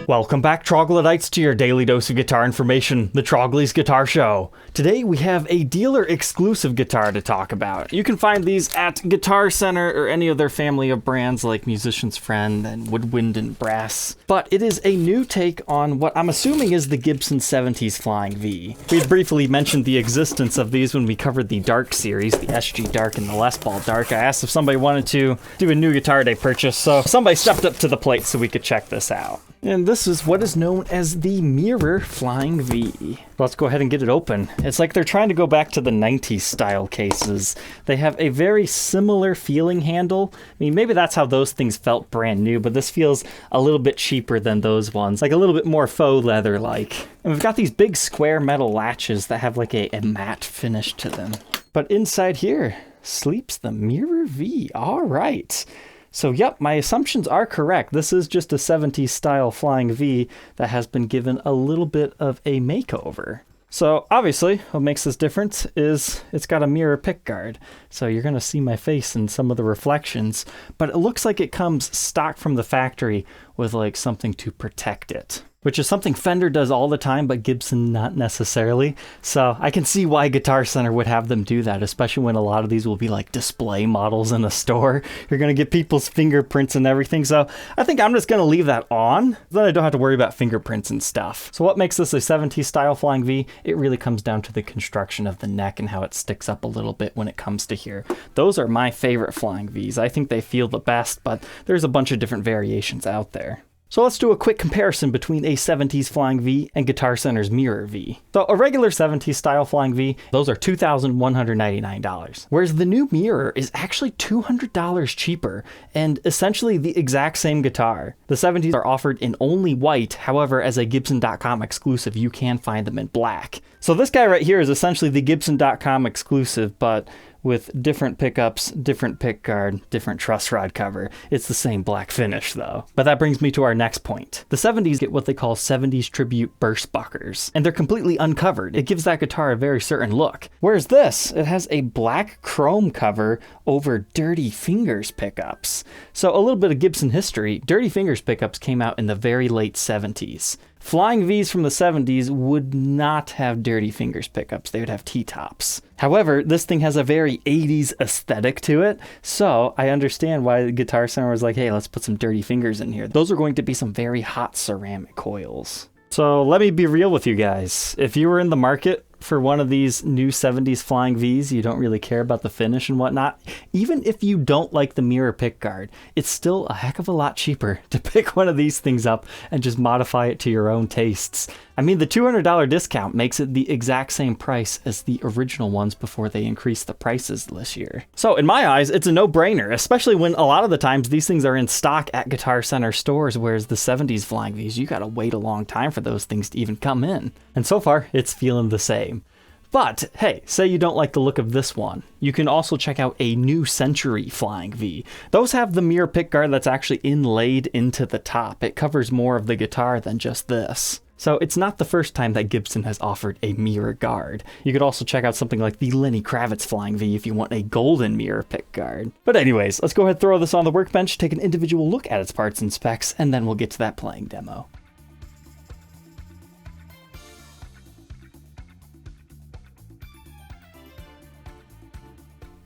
Welcome back, Troglodytes, to your daily dose of guitar information, the Trogly's Guitar Show. Today we have a dealer-exclusive guitar to talk about. You can find these at Guitar Center or any of their family of brands like Musician's Friend and Woodwind and Brass. But it is a new take on what I'm assuming is the Gibson 70s Flying V. We had briefly mentioned the existence of these when we covered the Dark series, the SG Dark and the Les Paul Dark. I asked if somebody wanted to do a new guitar they purchased, so somebody stepped up to the plate so we could check this out. And this is what is known as the Mirror Flying V. Let's go ahead and get it open. It's like they're trying to go back to the 90s style cases. They have a very similar feeling handle. I mean, maybe that's how those things felt brand new, but this feels a little bit cheaper than those ones, like a little bit more faux leather-like. And we've got these big square metal latches that have like a matte finish to them. But inside here sleeps the Mirror V. All right. So yep, my assumptions are correct. This is just a 70s style Flying V that has been given a little bit of a makeover. So obviously what makes this different is it's got a mirror pickguard. So you're going to see my face in some of the reflections, but it looks like it comes stock from the factory with like something to protect it, which is something Fender does all the time, but Gibson not necessarily. So I can see why Guitar Center would have them do that, especially when a lot of these will be like display models in a store. You're going to get people's fingerprints and everything. So I think I'm just going to leave that on. Then I don't have to worry about fingerprints and stuff. So what makes this a 70s style Flying V? It really comes down to the construction of the neck and how it sticks up a little bit when it comes to here. Those are my favorite Flying Vs. I think they feel the best, but there's a bunch of different variations out there. So let's do a quick comparison between a 70s Flying V and Guitar Center's Mirror V. So a regular 70s style Flying V, those are $2,199. Whereas the new Mirror is actually $200 cheaper and essentially the exact same guitar. The 70s are offered in only white, however, as a Gibson.com exclusive, you can find them in black. So this guy right here is essentially the Gibson.com exclusive, but with different pickups, different pickguard, different truss rod cover. It's the same black finish though. But that brings me to our next point. The 70s get what they call 70s tribute burst buckers, and they're completely uncovered. It gives that guitar a very certain look. Whereas this, it has a black chrome cover over Dirty Fingers pickups. So a little bit of Gibson history, Dirty Fingers pickups came out in the very late 70s. Flying Vs from the 70s would not have Dirty Fingers pickups. They would have T-tops. However, this thing has a very 80s aesthetic to it, so I understand why the Guitar Center was like, hey, let's put some Dirty Fingers in here. Those are going to be some very hot ceramic coils. So let me be real with you guys. If you were in the market for one of these new 70s Flying Vs, you don't really care about the finish and whatnot, even if you don't like the mirror pickguard, it's still a heck of a lot cheaper to pick one of these things up and just modify it to your own tastes. I mean, the $200 discount makes it the exact same price as the original ones before they increased the prices this year. So in my eyes, it's a no-brainer, especially when a lot of the times these things are in stock at Guitar Center stores, whereas the 70s Flying Vs, you gotta wait a long time for those things to even come in. And so far, it's feeling the same. But hey, say you don't like the look of this one. You can also check out a New Century Flying V. Those have the mirror pickguard that's actually inlaid into the top. It covers more of the guitar than just this. So it's not the first time that Gibson has offered a mirror guard. You could also check out something like the Lenny Kravitz Flying V if you want a golden mirror pickguard. But anyways, let's go ahead and throw this on the workbench, take an individual look at its parts and specs, and then we'll get to that playing demo.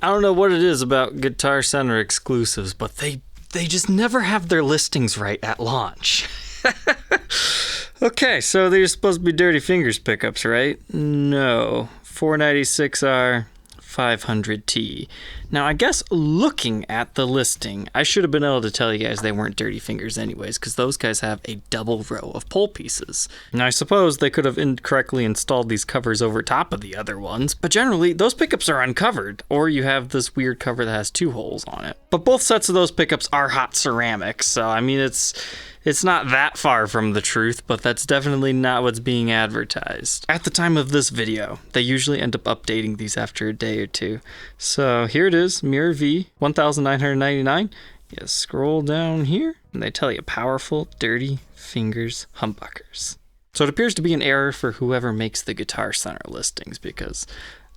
I don't know what it is about Guitar Center exclusives, but they just never have their listings right at launch. Okay, so they're supposed to be Dirty Fingers pickups, right? No. 496R, 500T. Now, I guess looking at the listing, I should have been able to tell you guys they weren't Dirty Fingers anyways, because those guys have a double row of pole pieces. Now, I suppose they could have incorrectly installed these covers over top of the other ones, but generally, those pickups are uncovered, or you have this weird cover that has two holes on it. But both sets of those pickups are hot ceramic, so I mean, it's not that far from the truth, but that's definitely not what's being advertised. At the time of this video, they usually end up updating these after a day or two. So here it is, Mirror V, $1,999. You scroll down here, and they tell you powerful, Dirty Fingers humbuckers. So it appears to be an error for whoever makes the Guitar Center listings, because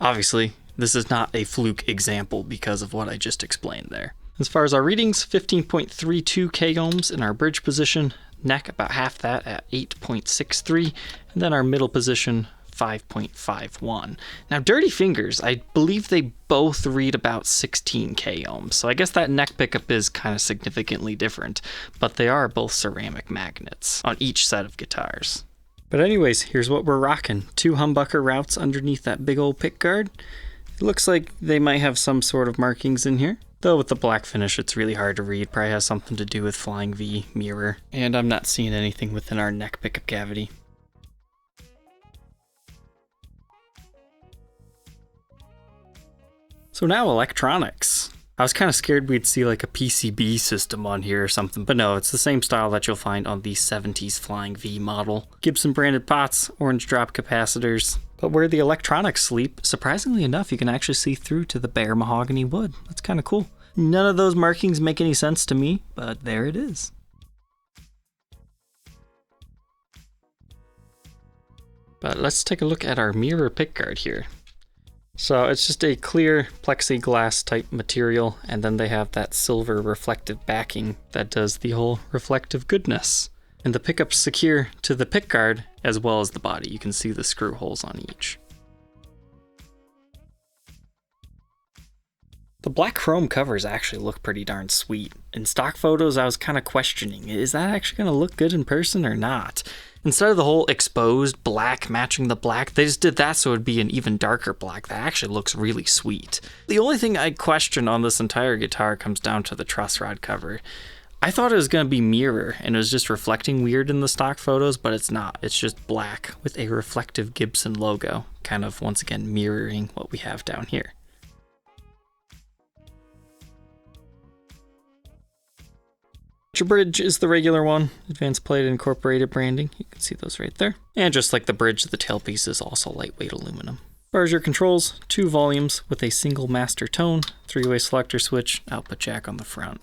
obviously this is not a fluke example because of what I just explained there. As far as our readings, 15.32 k ohms in our bridge position, neck about half that at 8.63, and then our middle position 5.51. Now Dirty Fingers, I believe they both read about 16k ohms, so I guess that neck pickup is kind of significantly different, but they are both ceramic magnets on each set of guitars. But anyways, here's what we're rocking. 2 humbucker routes underneath that big old pick guard. It looks like they might have some sort of markings in here, though with the black finish it's really hard to read. Probably has something to do with Flying V mirror, and I'm not seeing anything within our neck pickup cavity. So now electronics. I was kind of scared we'd see like a PCB system on here or something, but no, it's the same style that you'll find on the 70s Flying V model. Gibson branded pots, orange drop capacitors, but where the electronics sleep, surprisingly enough, you can actually see through to the bare mahogany wood. That's kind of cool. None of those markings make any sense to me, but there it is. But let's take a look at our mirror pickguard here. So it's just a clear plexiglass type material, and then they have that silver reflective backing that does the whole reflective goodness. And the pickup's secure to the pickguard as well as the body. You can see the screw holes on each. The black chrome covers actually look pretty darn sweet. In stock photos, I was kind of questioning, is that actually going to look good in person or not? Instead of the whole exposed black matching the black, they just did that so it'd be an even darker black. That actually looks really sweet. The only thing I question on this entire guitar comes down to the truss rod cover. I thought it was going to be mirror and it was just reflecting weird in the stock photos, but it's not. It's just black with a reflective Gibson logo, kind of once again mirroring what we have down here. Your bridge is the regular one, advanced plate incorporated branding. You can see those right there. And just like the bridge, the tailpiece is also lightweight aluminum. As far as your controls, 2 volumes with a single master tone, 3-way selector switch, output jack on the front.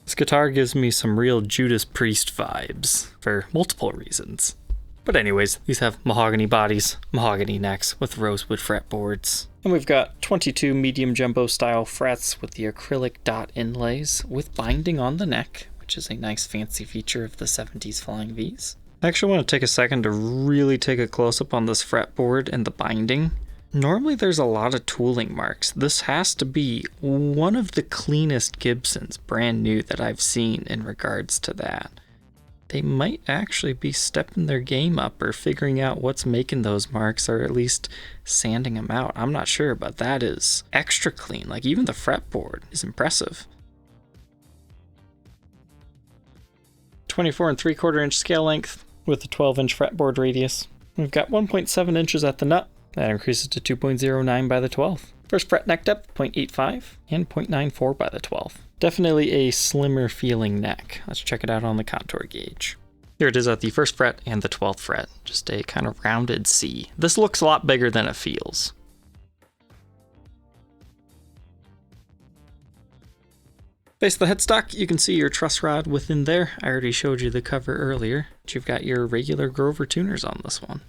This guitar gives me some real Judas Priest vibes for multiple reasons. But anyways, these have mahogany bodies, mahogany necks with rosewood fretboards. And we've got 22 medium jumbo style frets with the acrylic dot inlays with binding on the neck, which is a nice fancy feature of the 70s Flying Vs. I actually want to take a second to really take a close-up on this fretboard and the binding. Normally there's a lot of tooling marks. This has to be one of the cleanest Gibsons, brand new, that I've seen in regards to that. They might actually be stepping their game up or figuring out what's making those marks, or at least sanding them out. I'm not sure, but that is extra clean. Like, even the fretboard is impressive. 24 3/4 inch scale length with a 12-inch fretboard radius. We've got 1.7 inches at the nut. That increases to 2.09 by the 12th. First fret neck depth, 0.85 and 0.94 by the 12th. Definitely a slimmer feeling neck. Let's check it out on the contour gauge. Here it is at the 1st fret and the 12th fret. Just a kind of rounded C. This looks a lot bigger than it feels. Base of the headstock, you can see your truss rod within there. I already showed you the cover earlier. But you've got your regular Grover tuners on this one.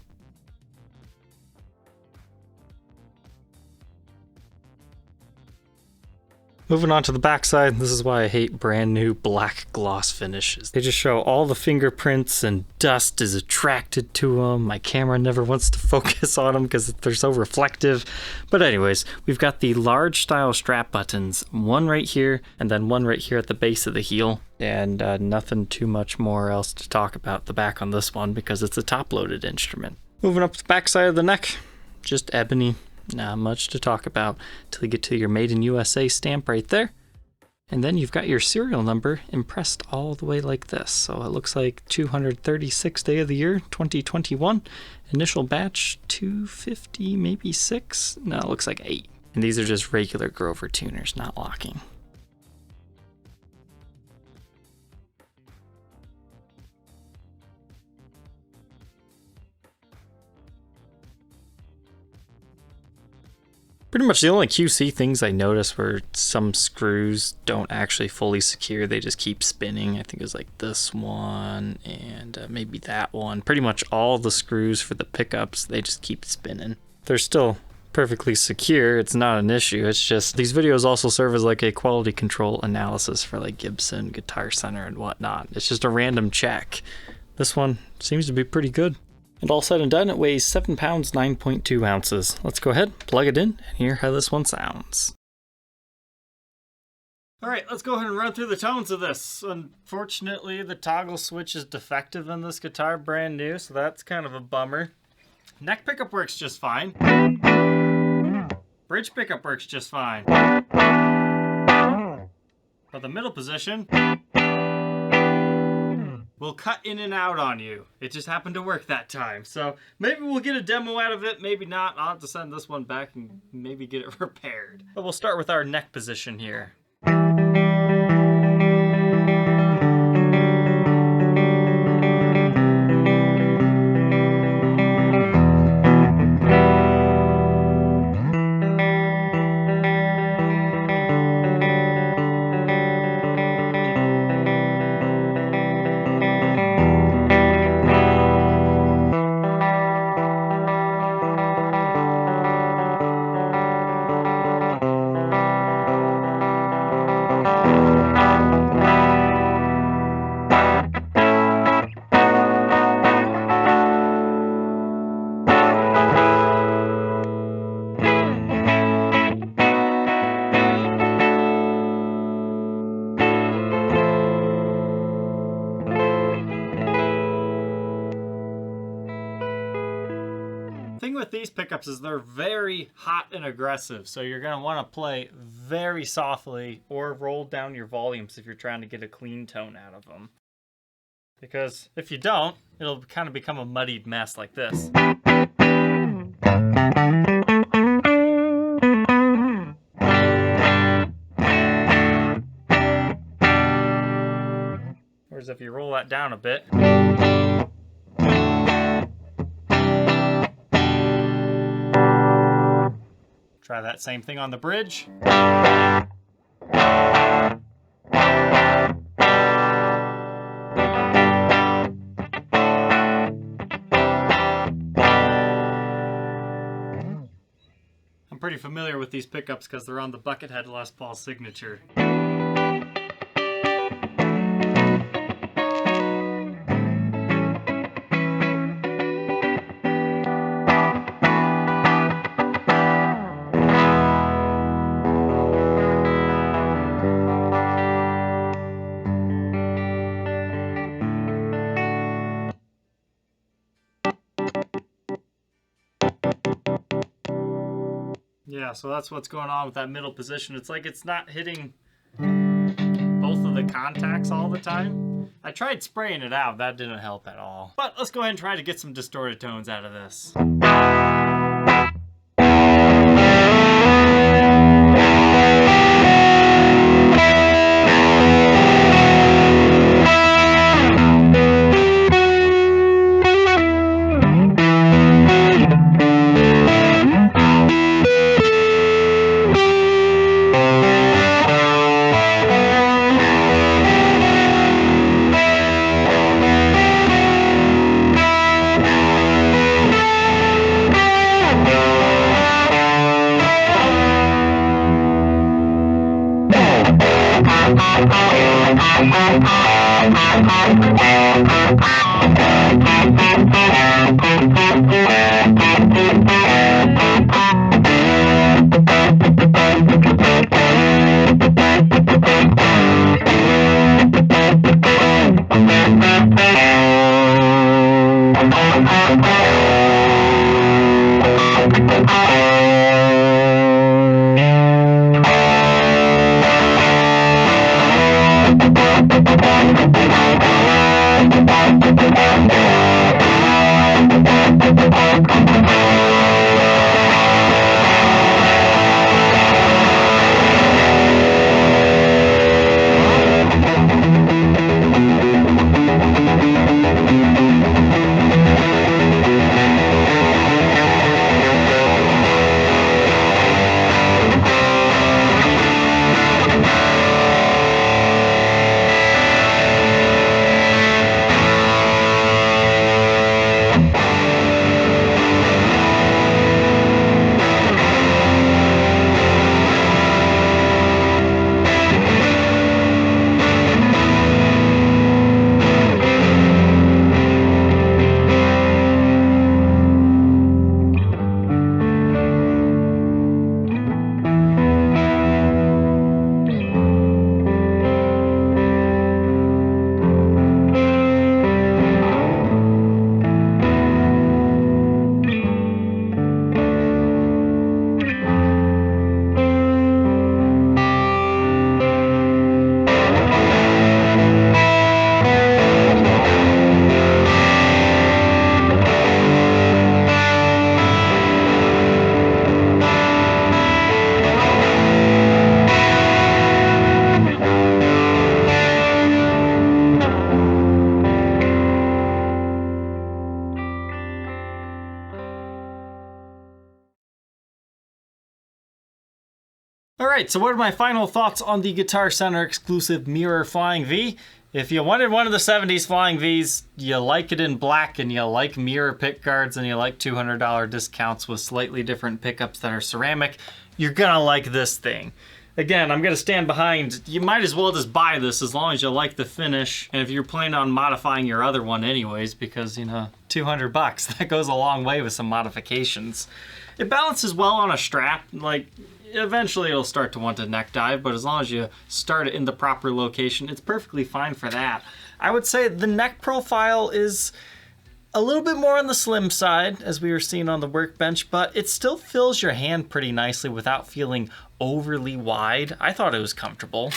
Moving on to the backside, this is why I hate brand new black gloss finishes. They just show all the fingerprints and dust is attracted to them. My camera never wants to focus on them because they're so reflective. But anyways, we've got the large style strap buttons, one right here and then one right here at the base of the heel. And nothing too much more else to talk about the back on this one because it's a top-loaded instrument. Moving up the backside of the neck, just ebony. Not much to talk about till you get to your Made in USA stamp right there. And then you've got your serial number impressed all the way like this. So it looks like 236th day of the year, 2021. Initial batch 250, maybe 6? No, it looks like 8. And these are just regular Grover tuners, not locking. Pretty much the only QC things I noticed were some screws don't actually fully secure. They just keep spinning. I think it was like this one and maybe that one. Pretty much all the screws for the pickups, they just keep spinning. There's still perfectly secure. It's not an issue. It's just these videos also serve as like a quality control analysis for like Gibson, Guitar Center, and whatnot. It's just a random check. This one seems to be pretty good. And all said and done, it weighs 7 pounds, 9.2 ounces. Let's go ahead, plug it in, and hear how this one sounds. Alright, let's go ahead and run through the tones of this. Unfortunately, the toggle switch is defective in this guitar, brand new, so that's kind of a bummer. Neck pickup works just fine. Bridge pickup works just fine. But the middle position will cut in and out on you. It just happened to work that time. So maybe we'll get a demo out of it, maybe not. I'll have to send this one back and maybe get it repaired. But we'll start with our neck position here. Thing with these pickups is they're very hot and aggressive, so you're going to want to play very softly or roll down your volumes if you're trying to get a clean tone out of them. Because if you don't, it'll kind of become a muddied mess like this. Whereas if you roll that down a bit, try that same thing on the bridge. I'm pretty familiar with these pickups because they're on the Buckethead Les Paul signature. Yeah, so that's what's going on with that middle position. It's like it's not hitting both of the contacts all the time. I tried spraying it out, that didn't help at all. But let's go ahead and try to get some distorted tones out of this. Alright, so what are my final thoughts on the Guitar Center exclusive Mirror Flying V? If you wanted one of the 70s Flying Vs, you like it in black, and you like mirror pickguards, and you like $200 discounts with slightly different pickups that are ceramic, you're gonna like this thing. Again, I'm gonna stand behind, you might as well just buy this as long as you like the finish, and if you're planning on modifying your other one anyways, because, you know, $200, that goes a long way with some modifications. It balances well on a strap, like, eventually it'll start to want to neck dive, but as long as you start it in the proper location, it's perfectly fine for that. I would say the neck profile is a little bit more on the slim side, as we were seeing on the workbench, but it still fills your hand pretty nicely without feeling overly wide. I thought it was comfortable.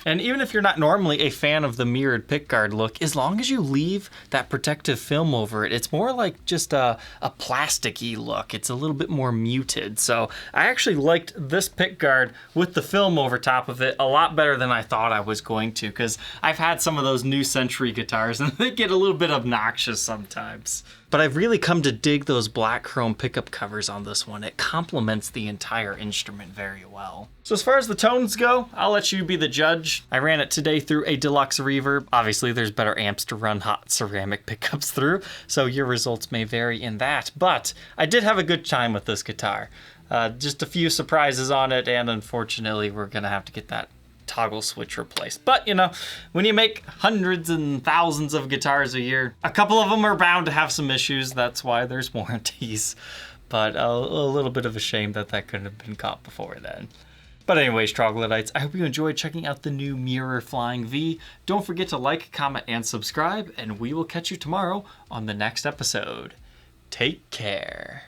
And even if you're not normally a fan of the mirrored pickguard look, as long as you leave that protective film over it, it's more like just a plasticky look. It's a little bit more muted. So I actually liked this pickguard with the film over top of it a lot better than I thought I was going to, because I've had some of those New Century guitars and they get a little bit obnoxious sometimes. But I've really come to dig those black chrome pickup covers on this one. It complements the entire instrument very well. So as far as the tones go, I'll let you be the judge. I ran it today through a deluxe reverb. Obviously, there's better amps to run hot ceramic pickups through, so your results may vary in that. But I did have a good time with this guitar. Just a few surprises on it, and unfortunately, we're gonna have to get that toggle switch replaced. But, you know, when you make hundreds and thousands of guitars a year, a couple of them are bound to have some issues. That's why there's warranties. But a little bit of a shame that that couldn't have been caught before then. But anyways, troglodytes, I hope you enjoyed checking out the new Mirror Flying V. Don't forget to like, comment, and subscribe, and we will catch you tomorrow on the next episode. Take care.